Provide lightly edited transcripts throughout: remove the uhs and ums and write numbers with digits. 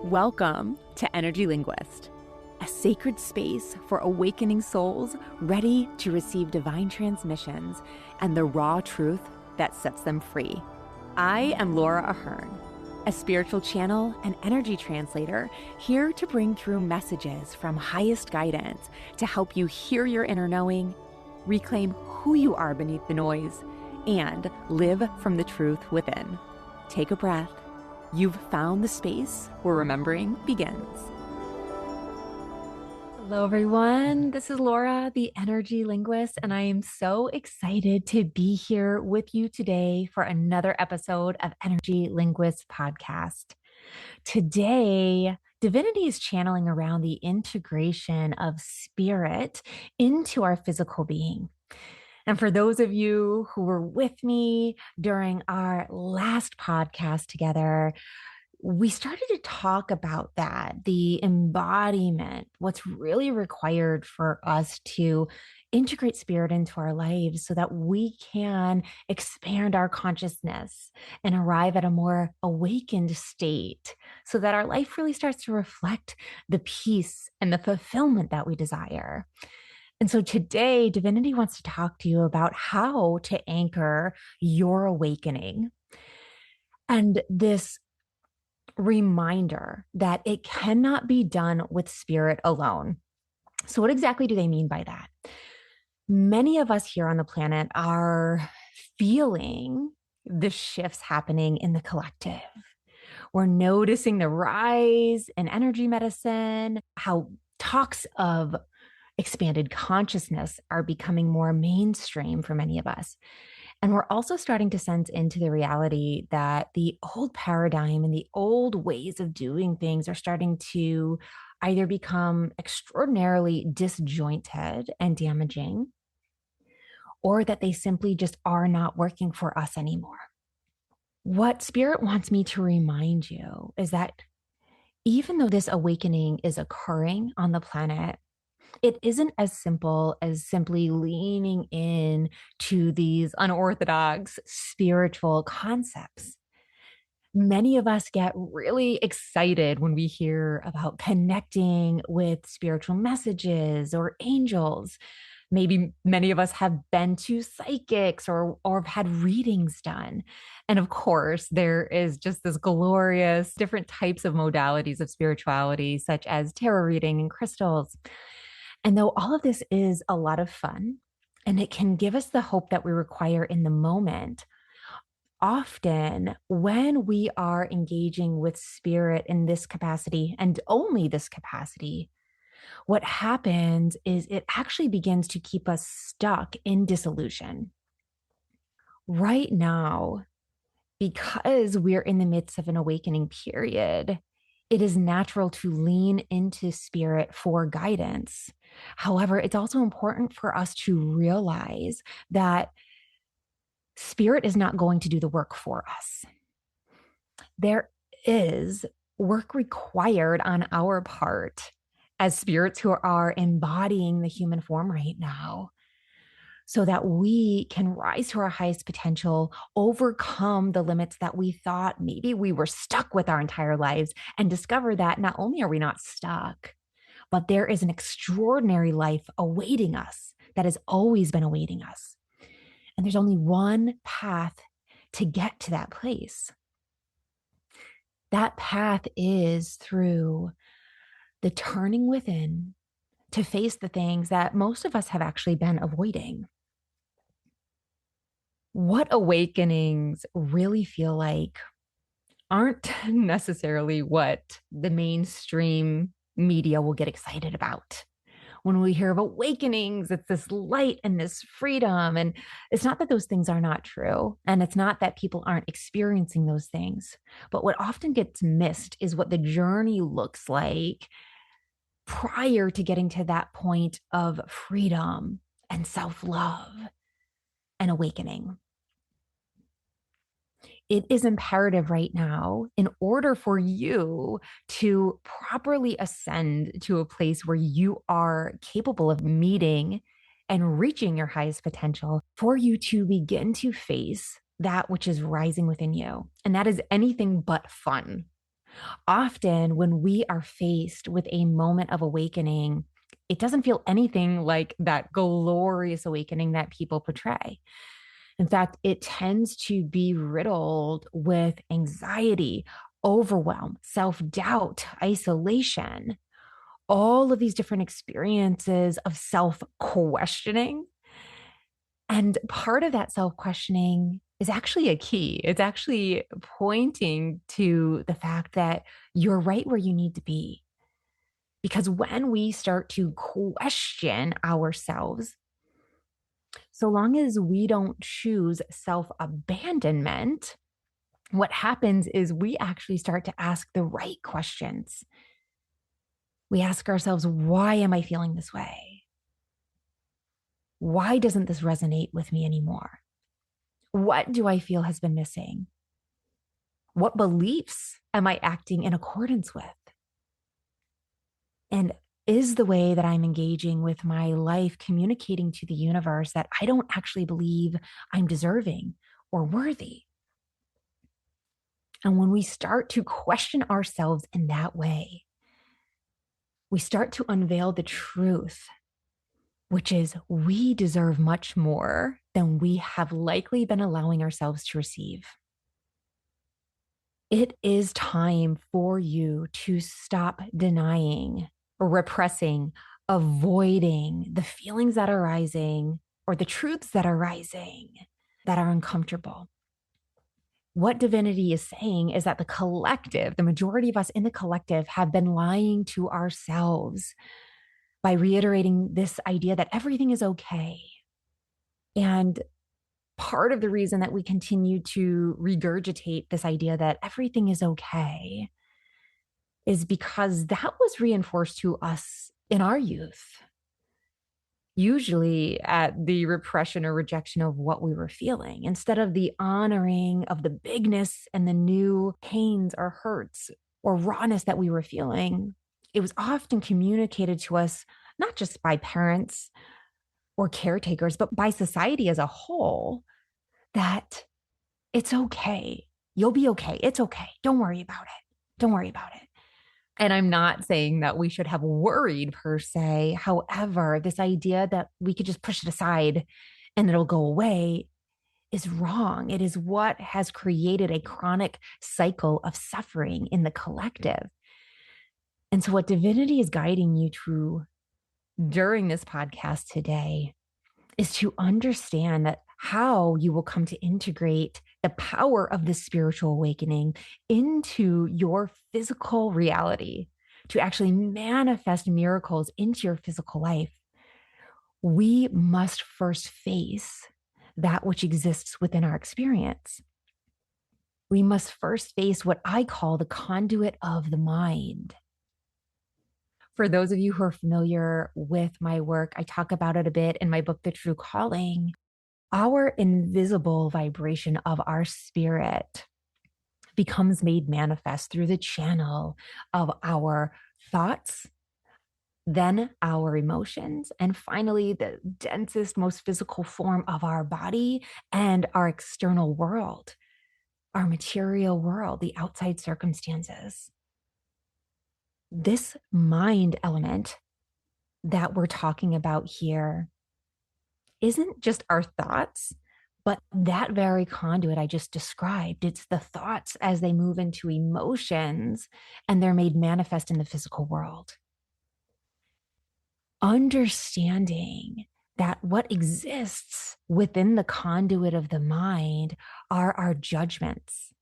Welcome to Energy Linguist, a sacred space for awakening souls ready to receive divine transmissions and the raw truth that sets them free. I am Laura Ahern, a spiritual channel and energy translator here to bring through messages from highest guidance to help you hear your inner knowing, reclaim who you are beneath the noise, and live from the truth within. Take a breath. You've found the space where remembering begins. Hello, everyone. This is Laura, the Energy Linguist, and I am so excited to be here with you today for another episode of Energy Linguist podcast. Today, Divinity is channeling around the integration of spirit into our physical being. And for those of you who were with me during our last podcast together, we started to talk about that, the embodiment, what's really required for us to integrate spirit into our lives so that we can expand our consciousness and arrive at a more awakened state so that our life really starts to reflect the peace and the fulfillment that we desire. And so today, Divinity wants to talk to you about how to anchor your awakening and this reminder that it cannot be done with spirit alone. So what exactly do they mean by that? Many of us here on the planet are feeling the shifts happening in the collective. We're noticing the rise in energy medicine, how talks of expanded consciousness are becoming more mainstream for many of us. And we're also starting to sense into the reality that the old paradigm and the old ways of doing things are starting to either become extraordinarily disjointed and damaging, or that they simply just are not working for us anymore. What Spirit wants me to remind you is that even though this awakening is occurring on the planet, it isn't as simple as simply leaning in to these unorthodox spiritual concepts. Many of us get really excited when we hear about connecting with spiritual messages or angels. Maybe many of us have been to psychics or have had readings done. And of course, there is just this glorious different types of modalities of spirituality, such as tarot reading and crystals. And though all of this is a lot of fun and it can give us the hope that we require in the moment, often when we are engaging with spirit in this capacity and only this capacity, what happens is it actually begins to keep us stuck in disillusion. Right now, because we're in the midst of an awakening period, it is natural to lean into spirit for guidance. However, it's also important for us to realize that spirit is not going to do the work for us. There is work required on our part as spirits who are embodying the human form right now, so that we can rise to our highest potential, overcome the limits that we thought maybe we were stuck with our entire lives, and discover that not only are we not stuck, but there is an extraordinary life awaiting us that has always been awaiting us. And there's only one path to get to that place. That path is through the turning within to face the things that most of us have actually been avoiding. What awakenings really feel like aren't necessarily what the mainstream media will get excited about. When we hear of awakenings, it's this light and this freedom. And it's not that those things are not true. And it's not that people aren't experiencing those things. But what often gets missed is what the journey looks like prior to getting to that point of freedom and self-love and awakening. It is imperative right now, in order for you to properly ascend to a place where you are capable of meeting and reaching your highest potential, for you to begin to face that which is rising within you. And that is anything but fun. Often, when we are faced with a moment of awakening, it doesn't feel anything like that glorious awakening that people portray. In fact, it tends to be riddled with anxiety, overwhelm, self doubt, isolation, all of these different experiences of self questioning. And part of that self questioning is actually a key. It's actually pointing to the fact that you're right where you need to be. Because when we start to question ourselves, so long as we don't choose self abandonment, what happens is we actually start to ask the right questions. We ask ourselves, why am I feeling this way? Why doesn't this resonate with me anymore? What do I feel has been missing? What beliefs am I acting in accordance with? And is the way that I'm engaging with my life communicating to the universe that I don't actually believe I'm deserving or worthy? And when we start to question ourselves in that way, we start to unveil the truth, which is we deserve much more than we have likely been allowing ourselves to receive. It is time for you to stop denying, repressing, avoiding the feelings that are rising or the truths that are rising that are uncomfortable. What divinity is saying is that the collective, the majority of us in the collective, have been lying to ourselves by reiterating this idea that everything is okay. And part of the reason that we continue to regurgitate this idea that everything is okay is because that was reinforced to us in our youth, usually at the repression or rejection of what we were feeling, instead of the honoring of the bigness and the new pains or hurts or rawness that we were feeling. It was often communicated to us, not just by parents or caretakers, but by society as a whole, that it's okay. You'll be okay. It's okay. Don't worry about it. Don't worry about it. And I'm not saying that we should have worried per se. However, this idea that we could just push it aside and it'll go away is wrong. It is what has created a chronic cycle of suffering in the collective. And so, what divinity is guiding you to during this podcast today is to understand that how you will come to integrate the power of this spiritual awakening into your physical reality, to actually manifest miracles into your physical life. We must first face that which exists within our experience. We must first face what I call the conduit of the mind. For those of you who are familiar with my work, I talk about it a bit in my book, The True Calling. Our invisible vibration of our spirit becomes made manifest through the channel of our thoughts, then our emotions, and finally, the densest, most physical form of our body and our external world, our material world, the outside circumstances. This mind element that we're talking about here isn't just our thoughts, but that very conduit I just described. It's the thoughts as they move into emotions and they're made manifest in the physical world. Understanding that what exists within the conduit of the mind are our judgments,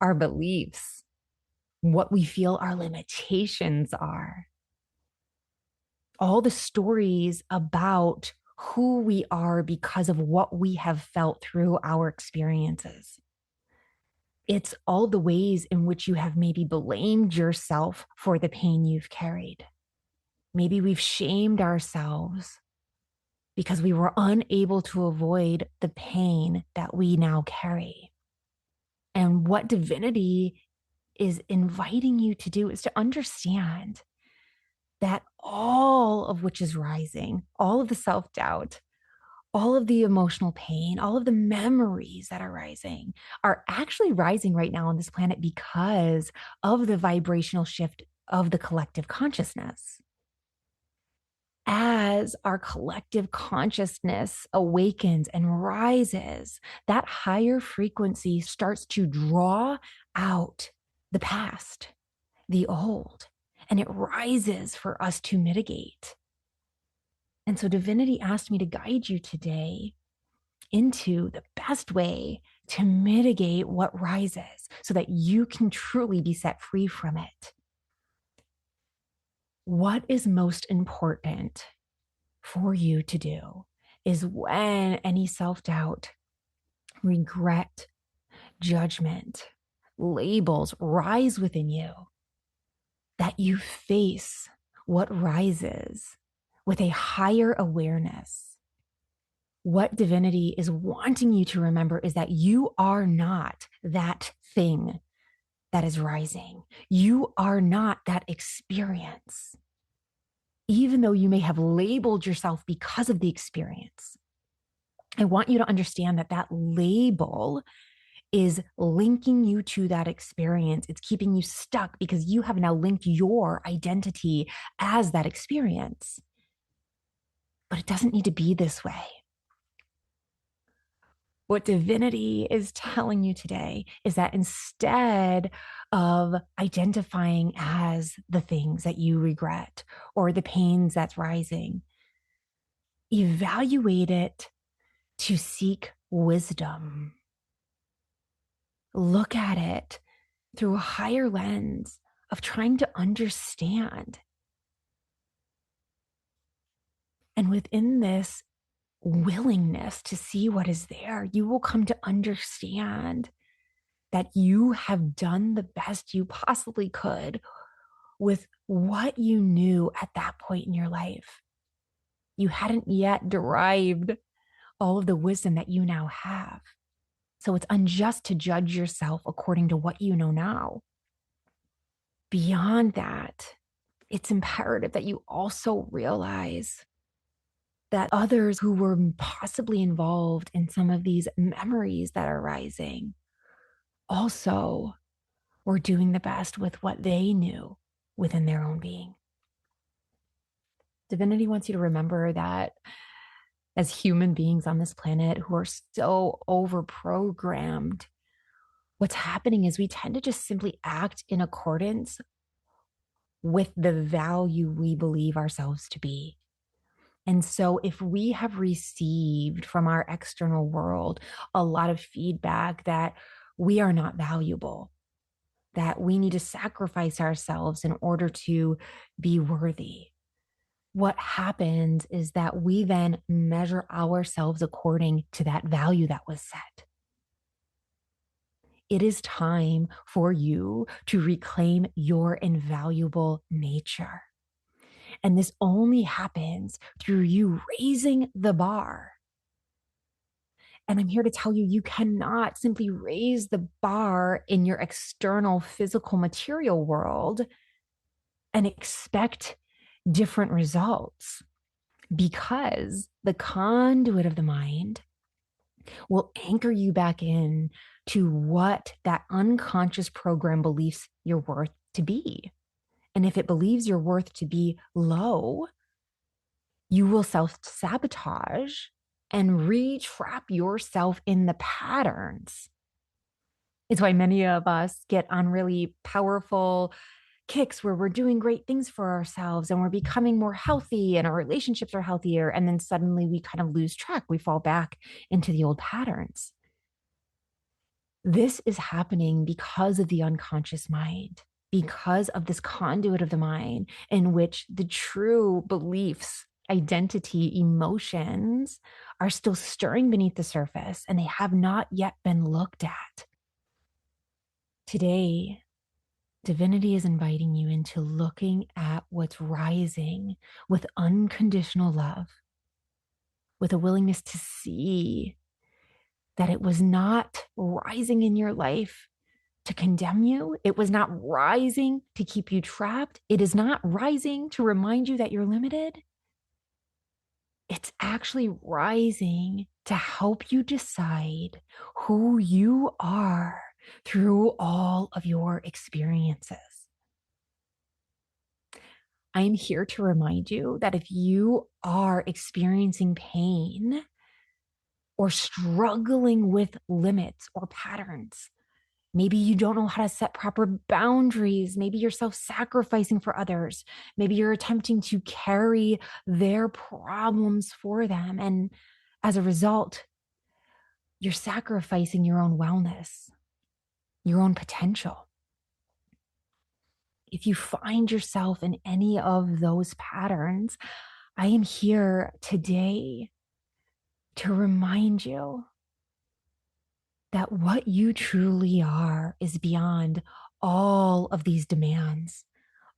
our beliefs, what we feel our limitations are, all the stories about who we are because of what we have felt through our experiences. It's all the ways in which you have maybe blamed yourself for the pain you've carried. Maybe we've shamed ourselves because we were unable to avoid the pain that we now carry. And what divinity is inviting you to do is to understand that all of which is rising, all of the self-doubt, all of the emotional pain, all of the memories that are actually rising right now on this planet because of the vibrational shift of the collective consciousness. As our collective consciousness awakens and rises, that higher frequency starts to draw out the past, the old, and it rises for us to mitigate. And so divinity asked me to guide you today into the best way to mitigate what rises so that you can truly be set free from it. What is most important for you to do is when any self-doubt, regret, judgment, labels rise within you, that you face what rises with a higher awareness. What divinity is wanting you to remember is that you are not that thing that is rising. You are not that experience, even though you may have labeled yourself because of the experience. I want you to understand that that label is linking you to that experience. It's keeping you stuck because you have now linked your identity as that experience. But it doesn't need to be this way. What divinity is telling you today is that instead of identifying as the things that you regret or the pains that's rising, evaluate it to seek wisdom. Look at it through a higher lens of trying to understand. And within this willingness to see what is there, you will come to understand that you have done the best you possibly could with what you knew at that point in your life. You hadn't yet derived all of the wisdom that you now have. So it's unjust to judge yourself according to what you know now. Beyond that, it's imperative that you also realize that others who were possibly involved in some of these memories that are rising also were doing the best with what they knew within their own being. Divinity wants you to remember that as human beings on this planet who are so overprogrammed, what's happening is we tend to just simply act in accordance with the value we believe ourselves to be. And so if we have received from our external world a lot of feedback that we are not valuable, that we need to sacrifice ourselves in order to be worthy, what happens is that we then measure ourselves according to that value that was set. It is time for you to reclaim your invaluable nature. And this only happens through you raising the bar. And I'm here to tell you, you cannot simply raise the bar in your external physical material world and expect different results, because the conduit of the mind will anchor you back in to what that unconscious program believes your worth to be. And if it believes your worth to be low, you will self-sabotage and re-trap yourself in the patterns. It's why many of us get on really powerful kicks where we're doing great things for ourselves and we're becoming more healthy and our relationships are healthier. And then suddenly we kind of lose track. We fall back into the old patterns. This is happening because of the unconscious mind, because of this conduit of the mind in which the true beliefs, identity, emotions are still stirring beneath the surface and they have not yet been looked at. Today, divinity is inviting you into looking at what's rising with unconditional love, with a willingness to see that it was not rising in your life to condemn you. It was not rising to keep you trapped. It is not rising to remind you that you're limited. It's actually rising to help you decide who you are through all of your experiences. I'm here to remind you that if you are experiencing pain or struggling with limits or patterns, maybe you don't know how to set proper boundaries. Maybe you're self-sacrificing for others. Maybe you're attempting to carry their problems for them. And as a result, you're sacrificing your own wellness, your own potential. If you find yourself in any of those patterns, I am here today to remind you that what you truly are is beyond all of these demands,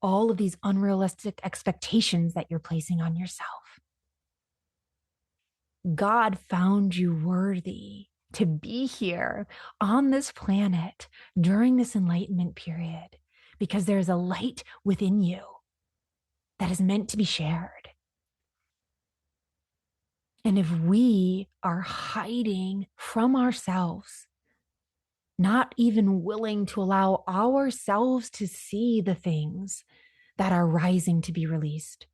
all of these unrealistic expectations that you're placing on yourself. God found you worthy to be here on this planet during this enlightenment period because there's a light within you that is meant to be shared. And if we are hiding from ourselves, not even willing to allow ourselves to see the things that are rising to be released,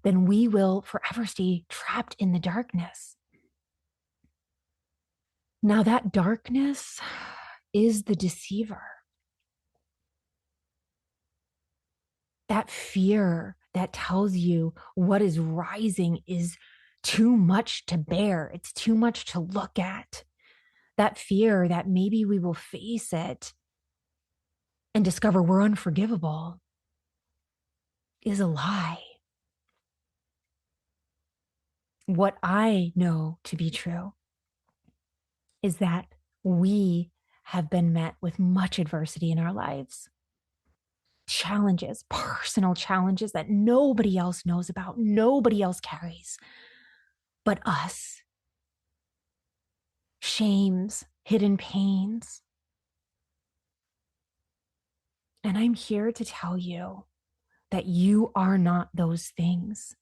then we will forever stay trapped in the darkness. Now, that darkness is the deceiver. That fear that tells you what is rising is too much to bear. It's too much to look at. That fear that maybe we will face it and discover we're unforgivable is a lie. What I know to be true is that we have been met with much adversity in our lives. Challenges, personal challenges that nobody else knows about, nobody else carries but us. Shames, hidden pains. And I'm here to tell you that you are not those things.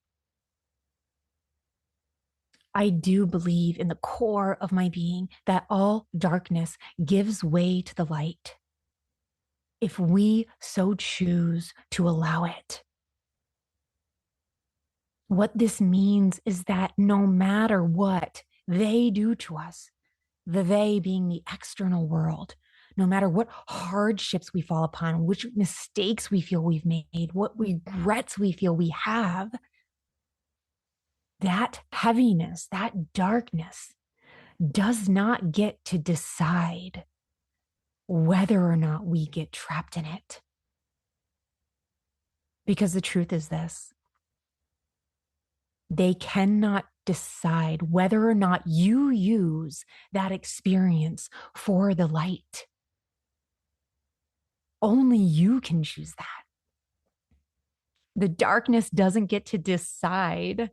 I do believe in the core of my being that all darkness gives way to the light if we so choose to allow it. What this means is that no matter what they do to us, the they being the external world, no matter what hardships we fall upon, which mistakes we feel we've made, what regrets we feel we have, that heaviness, that darkness does not get to decide whether or not we get trapped in it. Because the truth is this: they cannot decide whether or not you use that experience for the light. Only you can choose that. The darkness doesn't get to decide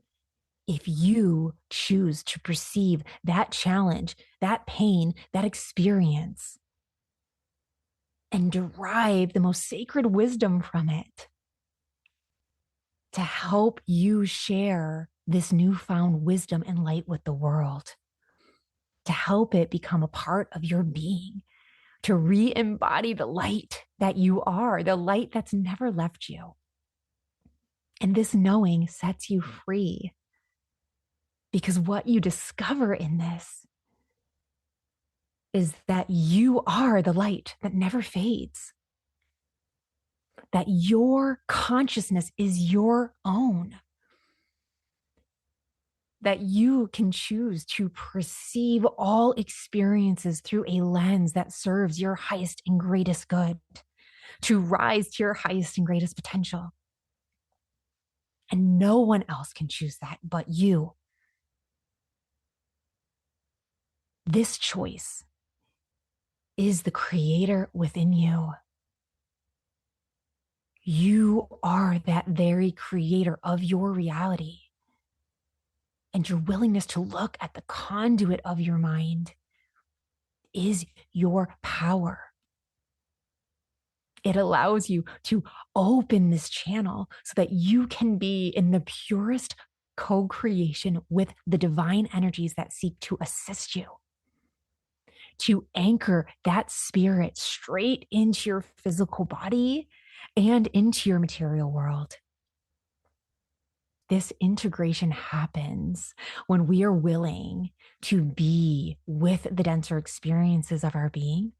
if you choose to perceive that challenge, that pain, that experience, and derive the most sacred wisdom from it to help you share this newfound wisdom and light with the world, to help it become a part of your being, to re-embody the light that you are, the light that's never left you. And this knowing sets you free, because what you discover in this is that you are the light that never fades, that your consciousness is your own, that you can choose to perceive all experiences through a lens that serves your highest and greatest good, to rise to your highest and greatest potential. And no one else can choose that but you. This choice is the creator within you. You are that very creator of your reality. And your willingness to look at the conduit of your mind is your power. It allows you to open this channel so that you can be in the purest co-creation with the divine energies that seek to assist you, to anchor that spirit straight into your physical body and into your material world. This integration happens when we are willing to be with the denser experiences of our being,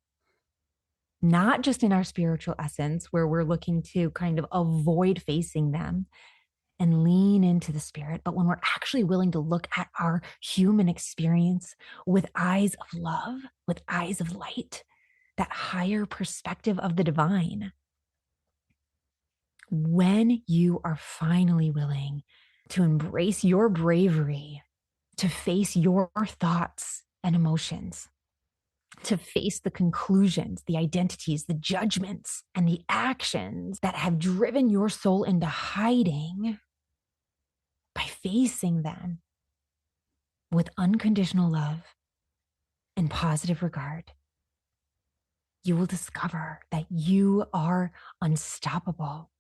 not just in our spiritual essence, where we're looking to kind of avoid facing them and lean into the spirit, but when we're actually willing to look at our human experience with eyes of love, with eyes of light, that higher perspective of the divine. When you are finally willing to embrace your bravery, to face your thoughts and emotions, to face the conclusions, the identities, the judgments, and the actions that have driven your soul into hiding, by facing them with unconditional love and positive regard, you will discover that you are unstoppable.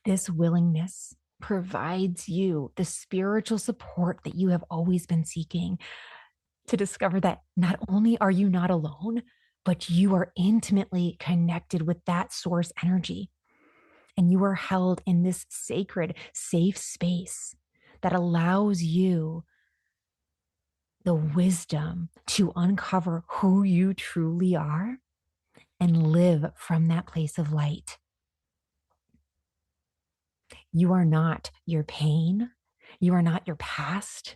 This willingness provides you the spiritual support that you have always been seeking, to discover that not only are you not alone, but you are intimately connected with that source energy. And you are held in this sacred, safe space that allows you the wisdom to uncover who you truly are and live from that place of light. You are not your pain. You are not your past.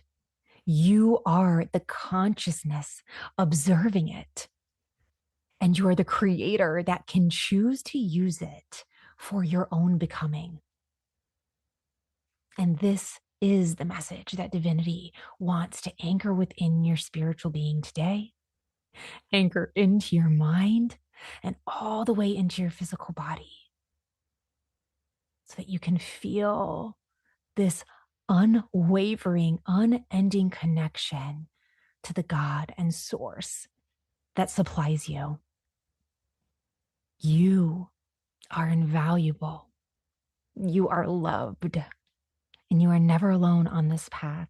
You are the consciousness observing it. And you are the creator that can choose to use it for your own becoming. And this is the message that divinity wants to anchor within your spiritual being today, anchor into your mind and all the way into your physical body, so that you can feel this unwavering, unending connection to the God and source that supplies you. You are invaluable. You are loved, and you are never alone on this path.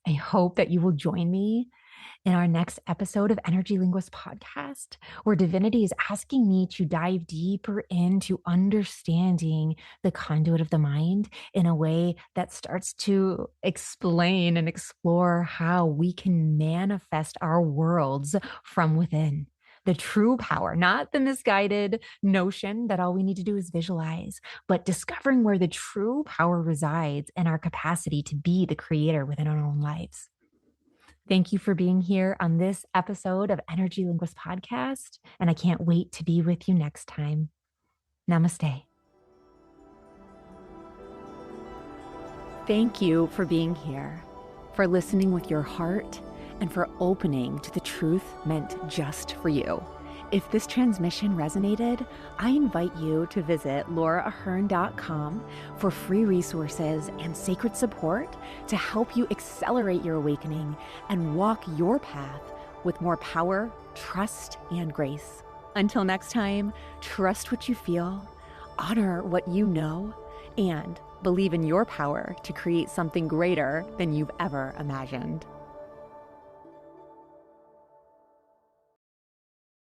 I hope that you will join me in our next episode of Energy Linguist podcast, where divinity is asking me to dive deeper into understanding the conduit of the mind in a way that starts to explain and explore how we can manifest our worlds from within. The true power, not the misguided notion that all we need to do is visualize, but discovering where the true power resides in our capacity to be the creator within our own lives. Thank you for being here on this episode of Energy Linguist Podcast, and I can't wait to be with you next time. Namaste. Thank you for being here, for listening with your heart, and for opening to the truth meant just for you. If this transmission resonated, I invite you to visit lauraahern.com for free resources and sacred support to help you accelerate your awakening and walk your path with more power, trust, and grace. Until next time, trust what you feel, honor what you know, and believe in your power to create something greater than you've ever imagined.